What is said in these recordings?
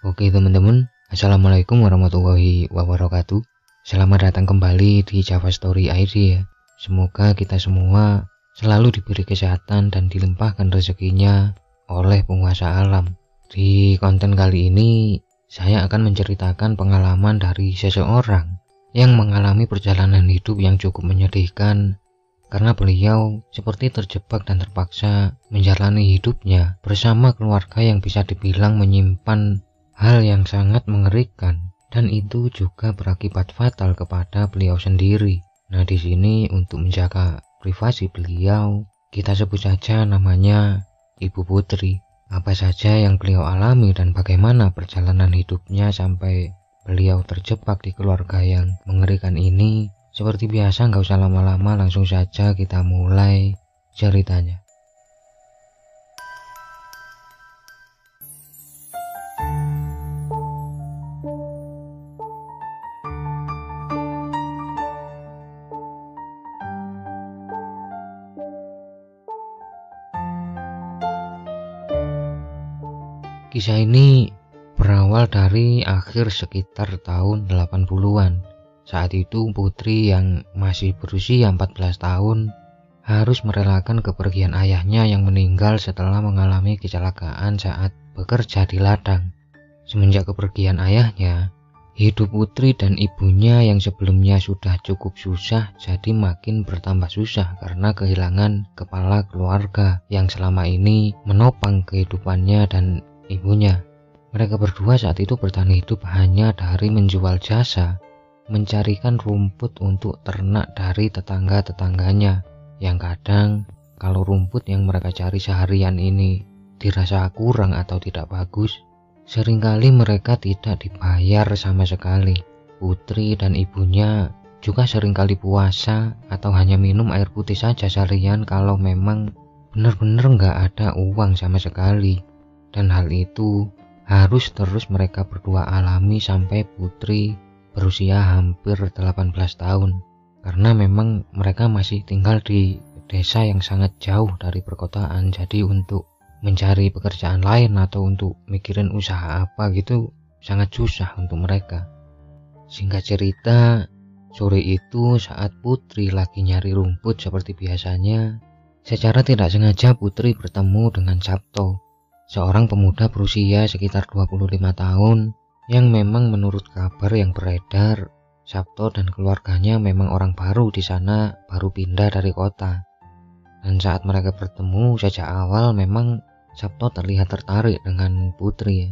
Oke teman-teman, Assalamualaikum warahmatullahi wabarakatuh. Selamat datang kembali di Java Story ID ya. Semoga kita semua selalu diberi kesehatan dan dilimpahkan rezekinya oleh penguasa alam. Di konten kali ini, saya akan menceritakan pengalaman dari seseorang yang mengalami perjalanan hidup yang cukup menyedihkan karena beliau seperti terjebak dan terpaksa menjalani hidupnya bersama keluarga yang bisa dibilang menyimpan hal yang sangat mengerikan, dan itu juga berakibat fatal kepada beliau sendiri. Nah, di sini untuk menjaga privasi beliau, kita sebut saja namanya Ibu Putri. Apa saja yang beliau alami dan bagaimana perjalanan hidupnya sampai beliau terjebak di keluarga yang mengerikan ini. Seperti biasa, nggak usah lama-lama, langsung saja kita mulai ceritanya. Kisah ini berawal dari akhir sekitar tahun 80-an. Saat itu Putri yang masih berusia 14 tahun harus merelakan kepergian ayahnya yang meninggal setelah mengalami kecelakaan saat bekerja di ladang. Semenjak kepergian ayahnya, hidup Putri dan ibunya yang sebelumnya sudah cukup susah jadi makin bertambah susah karena kehilangan kepala keluarga yang selama ini menopang kehidupannya dan ibunya. Mereka berdua saat itu bertahan hidup hanya dari menjual jasa mencarikan rumput untuk ternak dari tetangga-tetangganya, yang kadang kalau rumput yang mereka cari seharian ini dirasa kurang atau tidak bagus, seringkali mereka tidak dibayar sama sekali. Putri dan ibunya juga seringkali puasa atau hanya minum air putih saja seharian kalau memang benar-benar nggak ada uang sama sekali. Dan hal itu harus terus mereka berdua alami sampai Putri berusia hampir 18 tahun, karena memang mereka masih tinggal di desa yang sangat jauh dari perkotaan. Jadi untuk mencari pekerjaan lain atau untuk mikirin usaha apa gitu sangat susah untuk mereka. Singkat cerita, sore itu saat Putri lagi nyari rumput seperti biasanya, secara tidak sengaja Putri bertemu dengan Sabto, seorang pemuda berusia sekitar 25 tahun yang memang menurut kabar yang beredar, Sabto dan keluarganya memang orang baru di sana, baru pindah dari kota. Dan saat mereka bertemu sejak awal memang Sabto terlihat tertarik dengan Putri.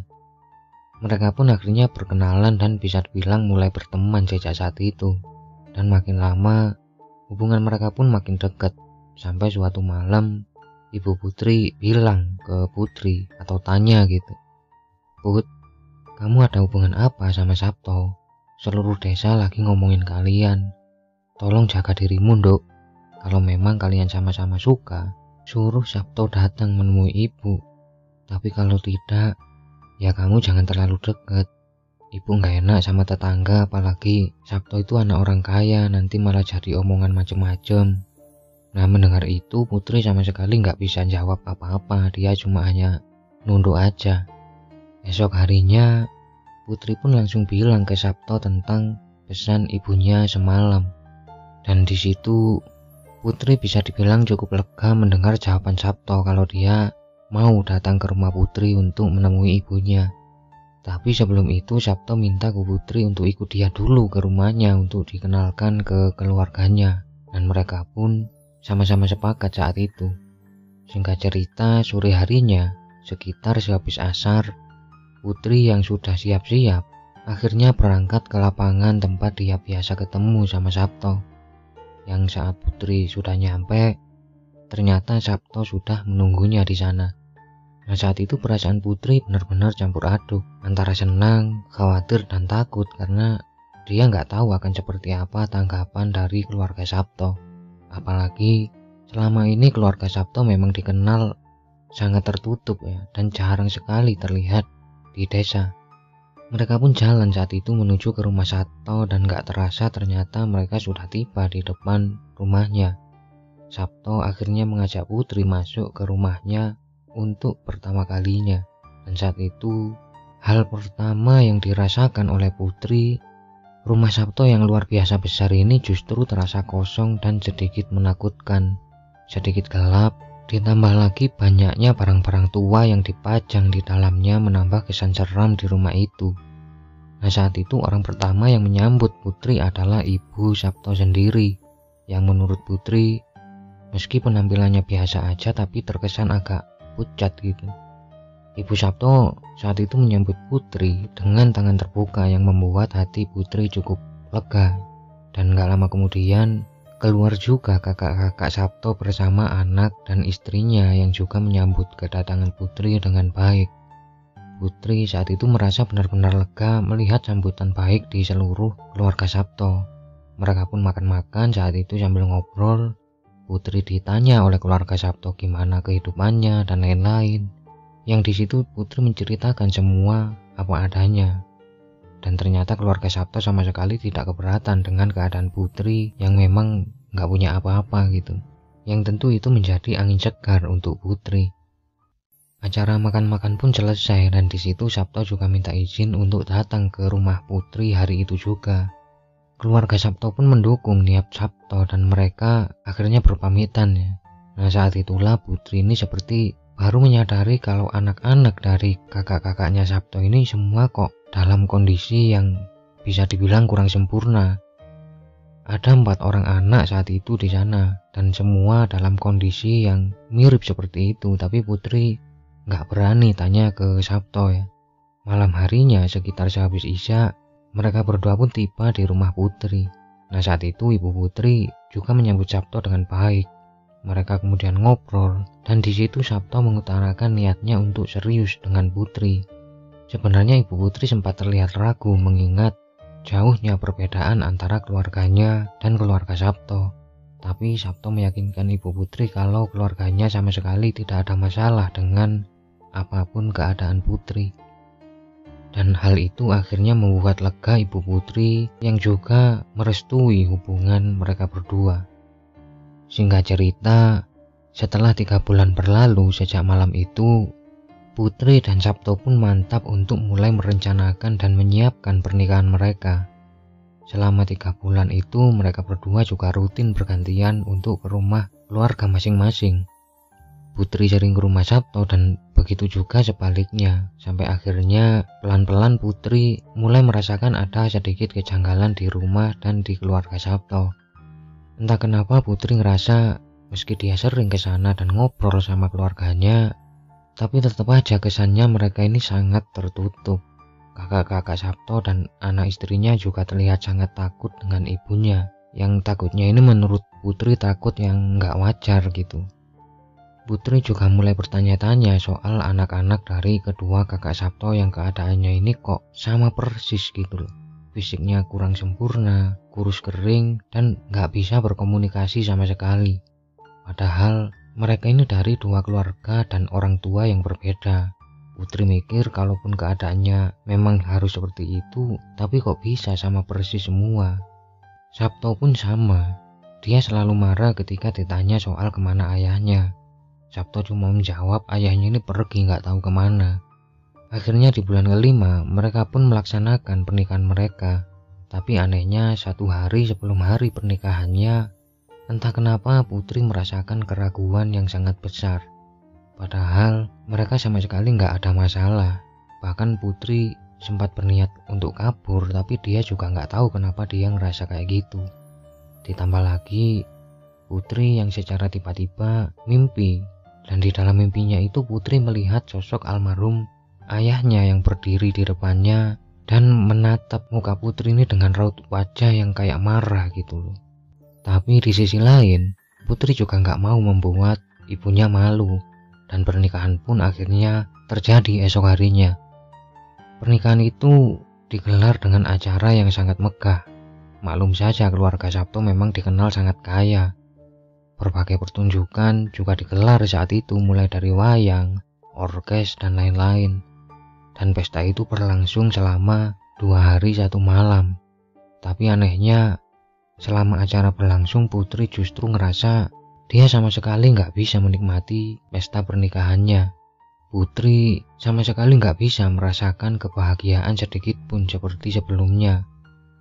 Mereka pun akhirnya berkenalan dan bisa dibilang mulai berteman sejak saat itu. Dan makin lama hubungan mereka pun makin dekat, sampai suatu malam Ibu Putri bilang ke Putri atau tanya gitu, "Put, kamu ada hubungan apa sama Sabto? Seluruh desa lagi ngomongin kalian. Tolong jaga dirimu, Nduk. Kalau memang kalian sama-sama suka, suruh Sabto datang menemui ibu. Tapi kalau tidak, ya kamu jangan terlalu dekat. Ibu nggak enak sama tetangga, apalagi Sabto itu anak orang kaya, nanti malah jadi omongan macem-macem." Nah, mendengar itu Putri sama sekali nggak bisa jawab apa-apa. Dia cuma hanya nunduk aja. Esok harinya Putri pun langsung bilang ke Sabto tentang pesan ibunya semalam. Dan di situ Putri bisa dibilang cukup lega mendengar jawaban Sabto kalau dia mau datang ke rumah Putri untuk menemui ibunya. Tapi sebelum itu Sabto minta ke Putri untuk ikut dia dulu ke rumahnya untuk dikenalkan ke keluarganya. Dan mereka pun sama-sama sepakat saat itu. Singkat cerita, sore harinya sekitar sehabis asar, Putri yang sudah siap-siap akhirnya berangkat ke lapangan tempat dia biasa ketemu sama Sabto. Yang saat Putri sudah nyampe, ternyata Sabto sudah menunggunya di sana. Nah, saat itu perasaan Putri benar-benar campur aduk antara senang, khawatir, dan takut karena dia nggak tahu akan seperti apa tanggapan dari keluarga Sabto. Apalagi selama ini keluarga Sabto memang dikenal sangat tertutup ya, dan jarang sekali terlihat di desa. Mereka pun jalan saat itu menuju ke rumah Sabto dan gak terasa ternyata mereka sudah tiba di depan rumahnya. Sabto akhirnya mengajak Putri masuk ke rumahnya untuk pertama kalinya. Dan saat itu Hal pertama yang dirasakan oleh Putri, rumah Sabto yang luar biasa besar ini justru terasa kosong dan sedikit menakutkan. Sedikit gelap, ditambah lagi banyaknya barang-barang tua yang dipajang di dalamnya menambah kesan seram di rumah itu. Nah, saat itu orang pertama yang menyambut Putri adalah Ibu Sabto sendiri, yang menurut Putri, meski penampilannya biasa aja tapi terkesan agak pucat gitu. Ibu Sabto saat itu menyambut Putri dengan tangan terbuka yang membuat hati Putri cukup lega. Dan gak lama kemudian keluar juga kakak-kakak Sabto bersama anak dan istrinya yang juga menyambut kedatangan Putri dengan baik. Putri saat itu merasa benar-benar lega melihat sambutan baik di seluruh keluarga Sabto. Mereka pun makan-makan saat itu sambil ngobrol. Putri ditanya oleh keluarga Sabto gimana kehidupannya dan lain-lain. Yang di situ Putri menceritakan semua apa adanya. Dan ternyata keluarga Sabto sama sekali tidak keberatan dengan keadaan Putri yang memang gak punya apa-apa gitu. Yang tentu itu menjadi angin segar untuk Putri. Acara makan-makan pun selesai dan di situ Sabto juga minta izin untuk datang ke rumah Putri hari itu juga. Keluarga Sabto pun mendukung niat Sabto dan mereka akhirnya berpamitan ya. Nah, saat itulah Putri ini seperti baru menyadari kalau anak-anak dari kakak-kakaknya Sabto ini semua kok dalam kondisi yang bisa dibilang kurang sempurna. Ada 4 orang anak saat itu di sana dan semua dalam kondisi yang mirip seperti itu, tapi Putri nggak berani tanya ke Sabto ya. Malam harinya sekitar sehabis Isya, mereka berdua pun tiba di rumah Putri. Nah, saat itu ibu Putri juga menyambut Sabto dengan baik. Mereka kemudian ngobrol dan di situ Sabto mengutarakan niatnya untuk serius dengan Putri. Sebenarnya ibu Putri sempat terlihat ragu mengingat jauhnya perbedaan antara keluarganya dan keluarga Sabto. Tapi Sabto meyakinkan ibu Putri kalau keluarganya sama sekali tidak ada masalah dengan apapun keadaan Putri. Dan hal itu akhirnya membuat lega ibu Putri yang juga merestui hubungan mereka berdua. Singkat cerita, setelah 3 bulan berlalu sejak malam itu, Putri dan Sabto pun mantap untuk mulai merencanakan dan menyiapkan pernikahan mereka. Selama 3 bulan itu mereka berdua juga rutin bergantian untuk ke rumah keluarga masing-masing. Putri sering ke rumah Sabto dan begitu juga sebaliknya, sampai akhirnya pelan-pelan Putri mulai merasakan ada sedikit kejanggalan di rumah dan di keluarga Sabto. Entah kenapa Putri ngerasa meski dia sering ke sana dan ngobrol sama keluarganya, tapi tetap aja kesannya mereka ini sangat tertutup. Kakak-kakak Sabto dan anak istrinya juga terlihat sangat takut dengan ibunya, yang takutnya ini menurut Putri takut yang nggak wajar gitu. Putri juga mulai bertanya-tanya soal anak-anak dari kedua kakak Sabto yang keadaannya ini kok sama persis gitu loh. Fisiknya kurang sempurna, kurus kering, dan gak bisa berkomunikasi sama sekali. Padahal mereka ini dari 2 keluarga dan orang tua yang berbeda. Putri mikir kalaupun keadaannya memang harus seperti itu, tapi kok bisa sama persis semua. Sabto pun sama, dia selalu marah ketika ditanya soal kemana ayahnya. Sabto cuma menjawab ayahnya ini pergi gak tahu kemana. Akhirnya di bulan ke-5 mereka pun melaksanakan pernikahan mereka. Tapi anehnya 1 hari sebelum hari pernikahannya, entah kenapa Putri merasakan keraguan yang sangat besar. Padahal mereka sama sekali nggak ada masalah. Bahkan Putri sempat berniat untuk kabur, tapi dia juga nggak tahu kenapa dia ngerasa kayak gitu. Ditambah lagi Putri yang secara tiba-tiba mimpi, dan di dalam mimpinya itu Putri melihat sosok almarhum ayahnya yang berdiri di depannya dan menatap muka Putri ini dengan raut wajah yang kayak marah gitu loh. Tapi di sisi lain, Putri juga nggak mau membuat ibunya malu dan pernikahan pun akhirnya terjadi esok harinya. Pernikahan itu digelar dengan acara yang sangat megah. Maklum saja keluarga Sabto memang dikenal sangat kaya. Berbagai pertunjukan juga digelar saat itu mulai dari wayang, orkes, dan lain-lain. Dan pesta itu berlangsung selama 2 hari 1 malam. Tapi anehnya, selama acara berlangsung Putri justru ngerasa dia sama sekali nggak bisa menikmati pesta pernikahannya. Putri sama sekali nggak bisa merasakan kebahagiaan sedikit pun seperti sebelumnya.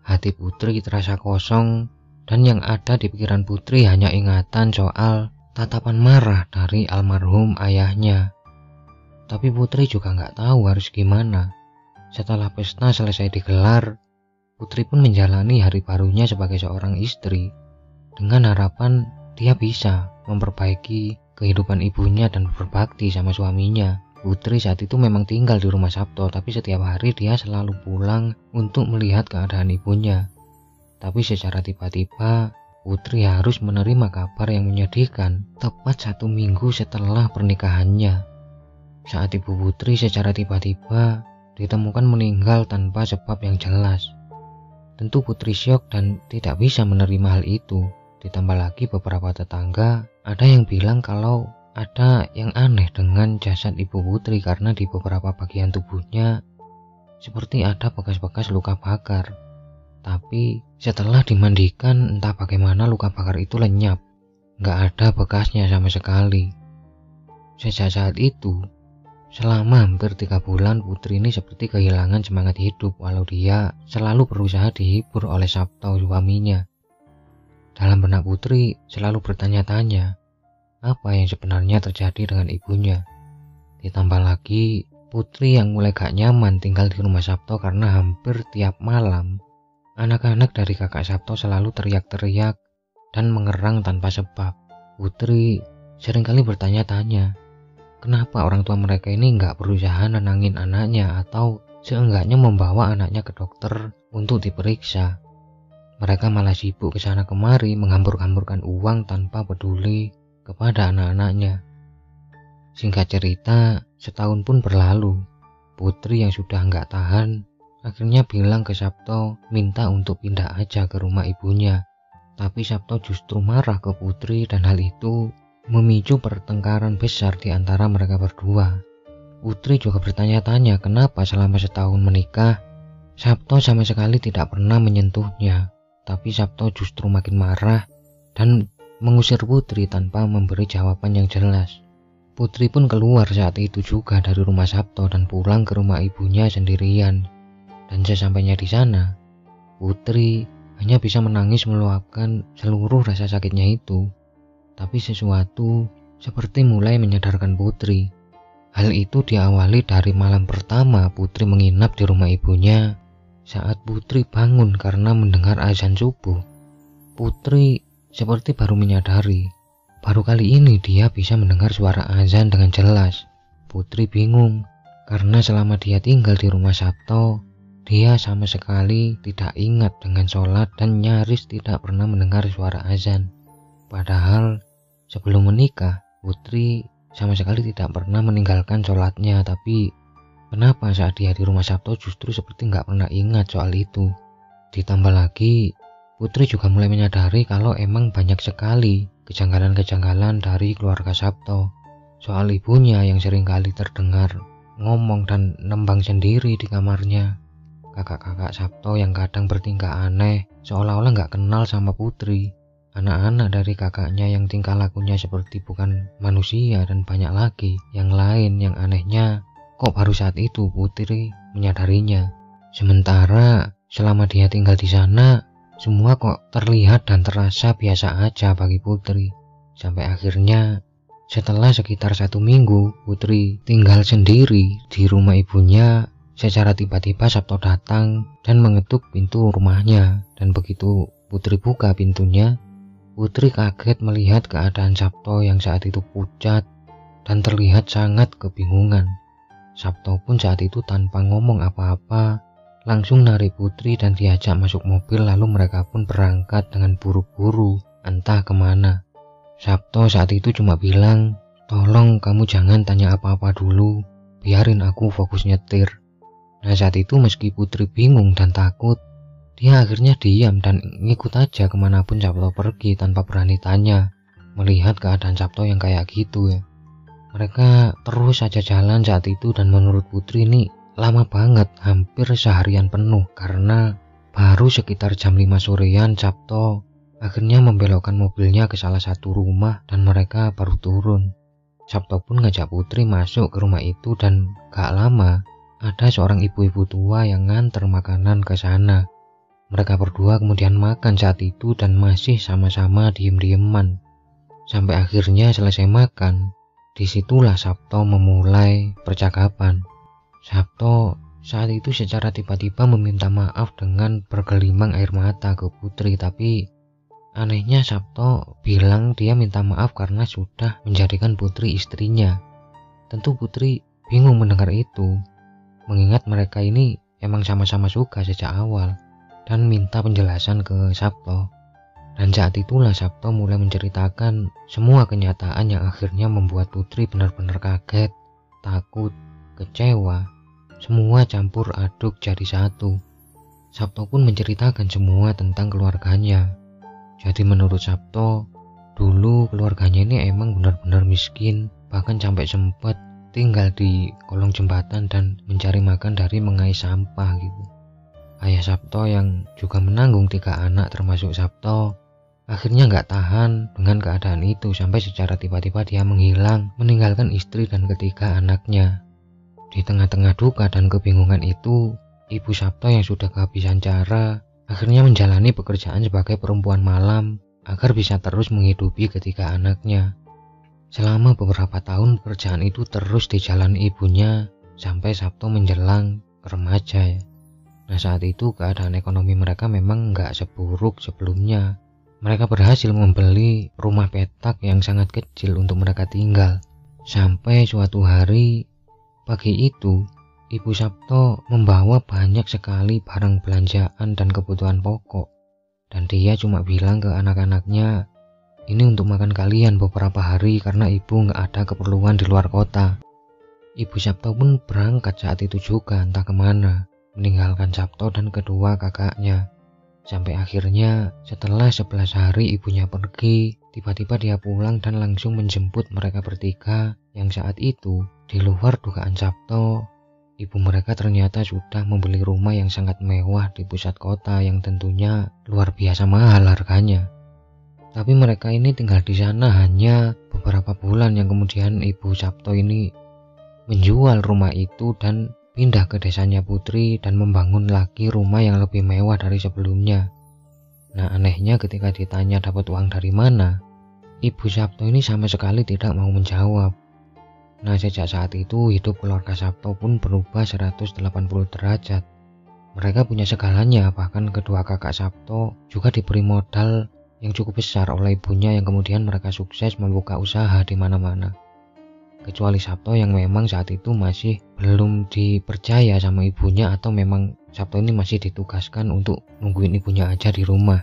Hati Putri terasa kosong dan yang ada di pikiran Putri hanya ingatan soal tatapan marah dari almarhum ayahnya. Tapi Putri juga nggak tahu harus gimana. Setelah pesta selesai digelar, Putri pun menjalani hari barunya sebagai seorang istri dengan harapan dia bisa memperbaiki kehidupan ibunya dan berbakti sama suaminya. Putri saat itu memang tinggal di rumah Sabto, tapi setiap hari dia selalu pulang untuk melihat keadaan ibunya. Tapi secara tiba-tiba, Putri harus menerima kabar yang menyedihkan tepat 1 minggu setelah pernikahannya. Saat ibu Putri secara tiba-tiba ditemukan meninggal tanpa sebab yang jelas. Tentu Putri syok dan tidak bisa menerima hal itu. Ditambah lagi beberapa tetangga ada yang bilang kalau ada yang aneh dengan jasad ibu Putri karena di beberapa bagian tubuhnya seperti ada bekas-bekas luka bakar. Tapi setelah dimandikan entah bagaimana luka bakar itu lenyap. Nggak ada bekasnya sama sekali. Sejak saat itu, selama hampir 3 bulan Putri ini seperti kehilangan semangat hidup walau dia selalu berusaha dihibur oleh Sabto suaminya. Dalam benak Putri selalu bertanya-tanya apa yang sebenarnya terjadi dengan ibunya. Ditambah lagi Putri yang mulai gak nyaman tinggal di rumah Sabto karena hampir tiap malam anak-anak dari kakak Sabto selalu teriak-teriak dan mengerang tanpa sebab. Putri seringkali bertanya-tanya kenapa orang tua mereka ini gak berusaha nenangin anaknya atau seenggaknya membawa anaknya ke dokter untuk diperiksa. Mereka malah sibuk kesana kemari menghambur-hamburkan uang tanpa peduli kepada anak-anaknya. Singkat cerita, setahun pun berlalu. Putri yang sudah nggak tahan akhirnya bilang ke Sabto minta untuk pindah aja ke rumah ibunya. Tapi Sabto justru marah ke Putri dan hal itu memicu pertengkaran besar di antara mereka berdua. Putri juga bertanya-tanya kenapa selama setahun menikah Sabto sama sekali tidak pernah menyentuhnya. Tapi Sabto justru makin marah dan mengusir Putri tanpa memberi jawaban yang jelas. Putri pun keluar saat itu juga dari rumah Sabto dan pulang ke rumah ibunya sendirian. Dan sesampainya di sana, Putri hanya bisa menangis meluapkan seluruh rasa sakitnya itu. Tapi sesuatu seperti mulai menyadarkan Putri. Hal itu diawali dari malam pertama Putri menginap di rumah ibunya. Saat Putri bangun karena mendengar azan subuh, Putri seperti baru menyadari. Baru kali ini dia bisa mendengar suara azan dengan jelas. Putri bingung karena selama dia tinggal di rumah Sabto, dia sama sekali tidak ingat dengan sholat dan nyaris tidak pernah mendengar suara azan. Padahal sebelum menikah, Putri sama sekali tidak pernah meninggalkan sholatnya, tapi kenapa saat dia di rumah Sabto justru seperti nggak pernah ingat soal itu. Ditambah lagi, Putri juga mulai menyadari kalau emang banyak sekali kejanggalan-kejanggalan dari keluarga Sabto. Soal ibunya yang seringkali terdengar ngomong dan nembang sendiri di kamarnya. Kakak-kakak Sabto yang kadang bertingkah aneh, seolah-olah nggak kenal sama Putri. Anak-anak dari kakaknya yang tingkah lakunya seperti bukan manusia dan banyak lagi yang lain yang anehnya. Kok baru saat itu Putri menyadarinya. Sementara selama dia tinggal di sana, semua kok terlihat dan terasa biasa aja bagi Putri. Sampai akhirnya setelah sekitar 1 minggu Putri tinggal sendiri di rumah ibunya, secara tiba-tiba Sabto datang dan mengetuk pintu rumahnya. Dan begitu Putri buka pintunya, Putri kaget melihat keadaan Sabto yang saat itu pucat dan terlihat sangat kebingungan. Sabto pun saat itu tanpa ngomong apa-apa langsung narik Putri dan diajak masuk mobil, lalu mereka pun berangkat dengan buru-buru entah kemana. Sabto saat itu cuma bilang, tolong kamu jangan tanya apa-apa dulu, biarin aku fokus nyetir. Nah saat itu meski Putri bingung dan takut, dia akhirnya diam dan ngikut aja kemanapun Sabto pergi tanpa berani tanya. Melihat keadaan Sabto yang kayak gitu ya, mereka terus saja jalan saat itu dan menurut Putri ini lama banget, hampir seharian penuh karena baru sekitar jam 5 sorean Sabto akhirnya membelokkan mobilnya ke salah satu rumah dan mereka baru turun. Sabto pun ngajak Putri masuk ke rumah itu dan gak lama ada seorang ibu-ibu tua yang nganter makanan ke sana. Mereka berdua kemudian makan saat itu dan masih sama-sama diem-dieman. Sampai akhirnya selesai makan, disitulah Sabto memulai percakapan. Sabto saat itu secara tiba-tiba meminta maaf dengan bergelimang air mata ke Putri, tapi anehnya Sabto bilang dia minta maaf karena sudah menjadikan Putri istrinya. Tentu Putri bingung mendengar itu, mengingat mereka ini emang sama-sama suka sejak awal, dan minta penjelasan ke Sabto. Dan saat itulah Sabto mulai menceritakan semua kenyataan yang akhirnya membuat Putri benar-benar kaget, takut, kecewa, semua campur aduk jadi satu. Sabto pun menceritakan semua tentang keluarganya. Jadi menurut Sabto, dulu keluarganya ini emang benar-benar miskin, bahkan sampai sempat tinggal di kolong jembatan dan mencari makan dari mengais sampah gitu. Ayah Sabto yang juga menanggung 3 anak termasuk Sabto, akhirnya nggak tahan dengan keadaan itu sampai secara tiba-tiba dia menghilang, meninggalkan istri dan ketiga anaknya. Di tengah-tengah duka dan kebingungan itu, ibu Sabto yang sudah kehabisan cara akhirnya menjalani pekerjaan sebagai perempuan malam agar bisa terus menghidupi ketiga anaknya. Selama beberapa tahun pekerjaan itu terus dijalani ibunya sampai Sabto menjelang remaja ya. Nah saat itu keadaan ekonomi mereka memang nggak seburuk sebelumnya. Mereka berhasil membeli rumah petak yang sangat kecil untuk mereka tinggal. Sampai suatu hari pagi itu, Ibu Sabto membawa banyak sekali barang belanjaan dan kebutuhan pokok. Dan dia cuma bilang ke anak-anaknya, ini untuk makan kalian beberapa hari karena ibu nggak ada keperluan di luar kota. Ibu Sabto pun berangkat saat itu juga entah kemana, meninggalkan Sabto dan kedua kakaknya. Sampai akhirnya setelah 11 hari ibunya pergi, tiba-tiba dia pulang dan langsung menjemput mereka bertiga yang saat itu di luar dugaan Sabto. Ibu mereka ternyata sudah membeli rumah yang sangat mewah di pusat kota yang tentunya luar biasa mahal harganya. Tapi mereka ini tinggal di sana hanya beberapa bulan yang kemudian Ibu Sabto ini menjual rumah itu dan pindah ke desanya Putri dan membangun lagi rumah yang lebih mewah dari sebelumnya. Nah anehnya ketika ditanya dapat uang dari mana, Ibu Sabto ini sama sekali tidak mau menjawab. Nah sejak saat itu hidup keluarga Sabto pun berubah 180 derajat. Mereka punya segalanya, bahkan kedua kakak Sabto juga diberi modal yang cukup besar oleh ibunya yang kemudian mereka sukses membuka usaha di mana-mana. Kecuali Sabto yang memang saat itu masih belum dipercaya sama ibunya, atau memang Sabto ini masih ditugaskan untuk nungguin ibunya aja di rumah.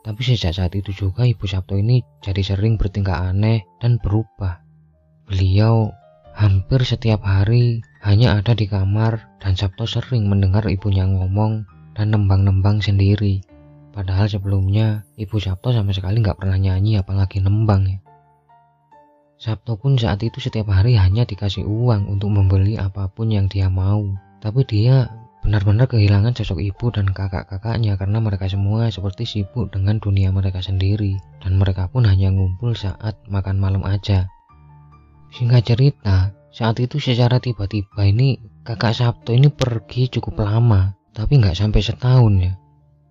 Tapi sejak saat itu juga Ibu Sabto ini jadi sering bertingkah aneh dan berubah. Beliau hampir setiap hari hanya ada di kamar dan Sabto sering mendengar ibunya ngomong dan nembang-nembang sendiri. Padahal sebelumnya Ibu Sabto sama sekali nggak pernah nyanyi apalagi nembang ya. Sabto pun saat itu setiap hari hanya dikasih uang untuk membeli apapun yang dia mau. Tapi dia benar-benar kehilangan sosok ibu dan kakak-kakaknya karena mereka semua seperti sibuk dengan dunia mereka sendiri. Dan mereka pun hanya ngumpul saat makan malam aja. Singkat cerita, saat itu secara tiba-tiba ini kakak Sabto ini pergi cukup lama, tapi nggak sampai setahun ya.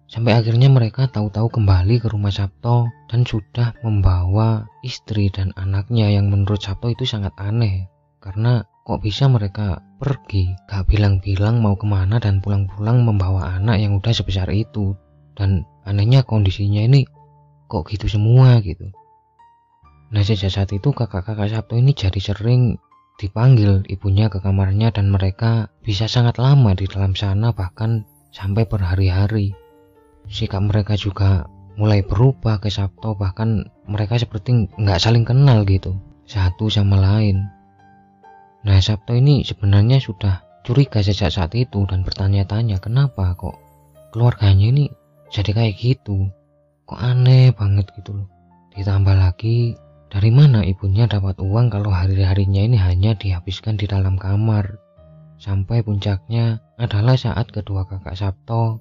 Sampai akhirnya mereka tahu-tahu kembali ke rumah Sabto dan sudah membawa istri dan anaknya yang menurut Sabto itu sangat aneh. Karena kok bisa mereka pergi, gak bilang-bilang mau kemana dan pulang-pulang membawa anak yang udah sebesar itu. Dan anehnya kondisinya ini kok gitu semua gitu. Nah sejak saat itu kakak-kakak Sabto ini jadi sering dipanggil ibunya ke kamarnya dan mereka bisa sangat lama di dalam sana, bahkan sampai berhari-hari. Sikap mereka juga mulai berubah ke Sabto, bahkan mereka seperti nggak saling kenal gitu satu sama lain. Nah Sabto ini sebenarnya sudah curiga sejak saat itu dan bertanya-tanya kenapa kok keluarganya ini jadi kayak gitu, kok aneh banget gitu loh. Ditambah lagi dari mana ibunya dapat uang kalau hari-harinya ini hanya dihabiskan di dalam kamar. Sampai puncaknya adalah saat kedua kakak Sabto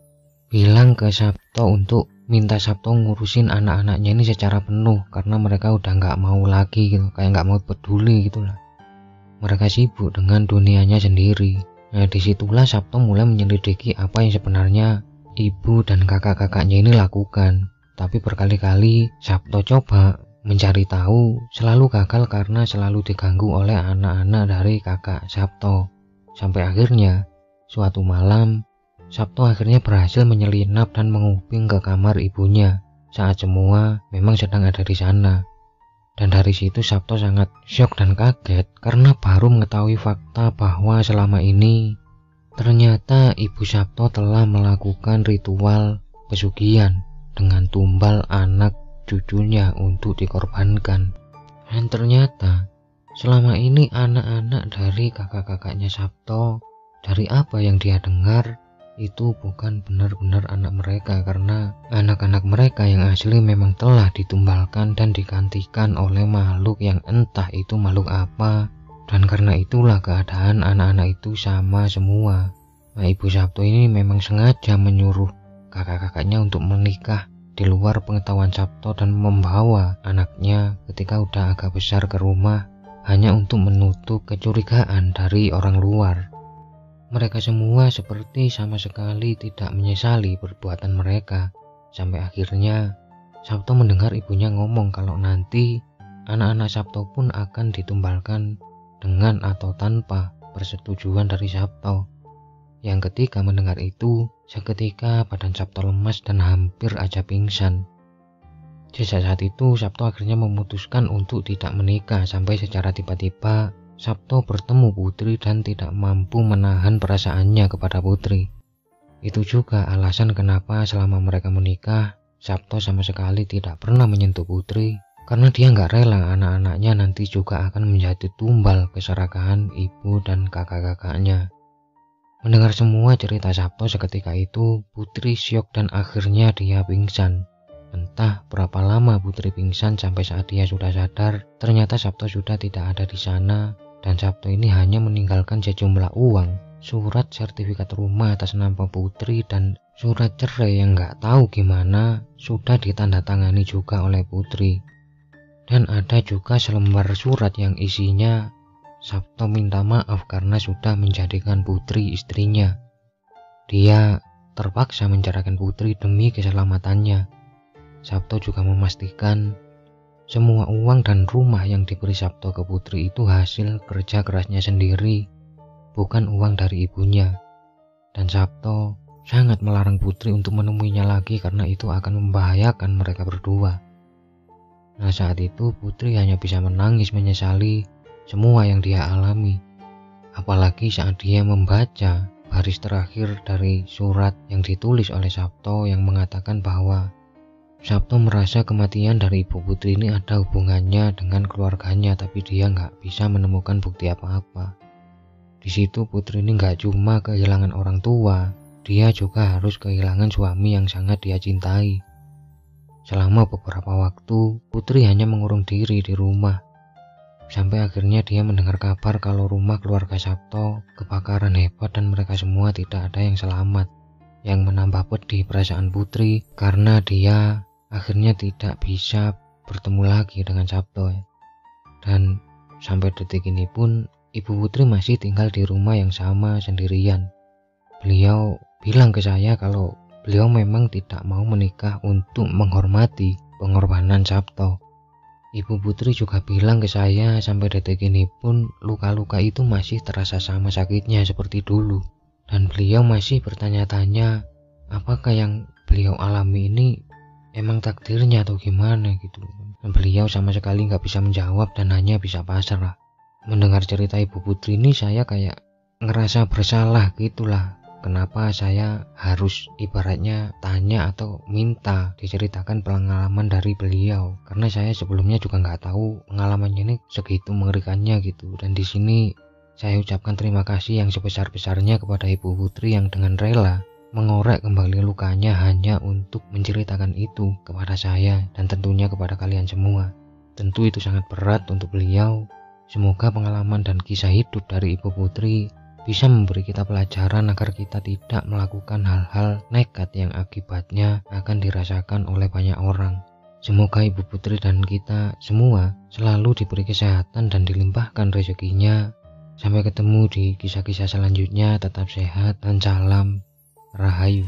bilang ke Sabto untuk minta Sabto ngurusin anak-anaknya ini secara penuh karena mereka udah nggak mau lagi gitu, kayak nggak mau peduli gitulah. Mereka sibuk dengan dunianya sendiri. Nah, disitulah Sabto mulai menyelidiki apa yang sebenarnya ibu dan kakak-kakaknya ini lakukan. Tapi berkali-kali Sabto coba mencari tahu, selalu gagal karena selalu diganggu oleh anak-anak dari kakak Sabto. Sampai akhirnya suatu malam Sabto akhirnya berhasil menyelinap dan menguping ke kamar ibunya saat semua memang sedang ada di sana. Dan dari situ Sabto sangat syok dan kaget karena baru mengetahui fakta bahwa selama ini ternyata ibu Sabto telah melakukan ritual pesugihan dengan tumbal anak cucunya untuk dikorbankan. Dan ternyata selama ini anak-anak dari kakak-kakaknya Sabto, dari apa yang dia dengar, itu bukan benar-benar anak mereka karena anak-anak mereka yang asli memang telah ditumbalkan dan digantikan oleh makhluk yang entah itu makhluk apa, dan karena itulah keadaan anak-anak itu sama semua. Nah, ibu Sabto ini memang sengaja menyuruh kakak-kakaknya untuk menikah di luar pengetahuan Sabto dan membawa anaknya ketika udah agak besar ke rumah hanya untuk menutup kecurigaan dari orang luar. Mereka semua seperti sama sekali tidak menyesali perbuatan mereka. Sampai akhirnya Sabto mendengar ibunya ngomong kalau nanti anak-anak Sabto pun akan ditumbalkan dengan atau tanpa persetujuan dari Sabto. Yang ketika mendengar itu, seketika badan Sabto lemas dan hampir aja pingsan. Sejak saat itu Sabto akhirnya memutuskan untuk tidak menikah sampai secara tiba-tiba Sabto bertemu Putri dan tidak mampu menahan perasaannya kepada Putri. Itu juga alasan kenapa selama mereka menikah, Sabto sama sekali tidak pernah menyentuh Putri, karena dia nggak rela anak-anaknya nanti juga akan menjadi tumbal keserakahan ibu dan kakak-kakaknya. Mendengar semua cerita Sabto seketika itu, Putri syok dan akhirnya dia pingsan. Entah berapa lama Putri pingsan sampai saat dia sudah sadar, ternyata Sabto sudah tidak ada di sana. Dan Sabto ini hanya meninggalkan sejumlah uang, surat sertifikat rumah atas nama Putri, dan surat cerai yang nggak tahu gimana sudah ditandatangani juga oleh Putri. Dan ada juga selembar surat yang isinya Sabto minta maaf karena sudah menjadikan Putri istrinya. Dia terpaksa menceraikan Putri demi keselamatannya. Sabto juga memastikan semua uang dan rumah yang diberi Sabto ke Putri itu hasil kerja kerasnya sendiri, bukan uang dari ibunya. Dan Sabto sangat melarang Putri untuk menemuinya lagi karena itu akan membahayakan mereka berdua. Nah, saat itu Putri hanya bisa menangis menyesali semua yang dia alami. Apalagi saat dia membaca baris terakhir dari surat yang ditulis oleh Sabto yang mengatakan bahwa Sabto merasa kematian dari ibu Putri ini ada hubungannya dengan keluarganya, tapi dia nggak bisa menemukan bukti apa-apa. Di situ Putri ini nggak cuma kehilangan orang tua, dia juga harus kehilangan suami yang sangat dia cintai. Selama beberapa waktu, Putri hanya mengurung diri di rumah. Sampai akhirnya dia mendengar kabar kalau rumah keluarga Sabto kebakaran hebat dan mereka semua tidak ada yang selamat. Yang menambah pedih perasaan Putri karena dia akhirnya tidak bisa bertemu lagi dengan Sabto. Dan sampai detik ini pun ibu Putri masih tinggal di rumah yang sama sendirian. Beliau bilang ke saya kalau beliau memang tidak mau menikah untuk menghormati pengorbanan Sabto. Ibu Putri juga bilang ke saya sampai detik ini pun luka-luka itu masih terasa sama sakitnya seperti dulu. Dan beliau masih bertanya-tanya apakah yang beliau alami ini emang takdirnya atau gimana gitu. Dan beliau sama sekali nggak bisa menjawab dan hanya bisa pasrah. Mendengar cerita ibu Putri ini saya kayak ngerasa bersalah gitulah. Kenapa saya harus ibaratnya tanya atau minta diceritakan pengalaman dari beliau, karena saya sebelumnya juga nggak tahu pengalamannya ini segitu mengerikannya gitu. Dan di sini saya ucapkan terima kasih yang sebesar-besarnya kepada ibu Putri yang dengan rela mengorek kembali lukanya hanya untuk menceritakan itu kepada saya dan tentunya kepada kalian semua. Tentu itu sangat berat untuk beliau. Semoga pengalaman dan kisah hidup dari ibu Putri bisa memberi kita pelajaran agar kita tidak melakukan hal-hal nekat yang akibatnya akan dirasakan oleh banyak orang. Semoga Ibu Putri dan kita semua selalu diberi kesehatan dan dilimpahkan rezekinya. Sampai ketemu di kisah-kisah selanjutnya, tetap sehat dan salam Rahayu.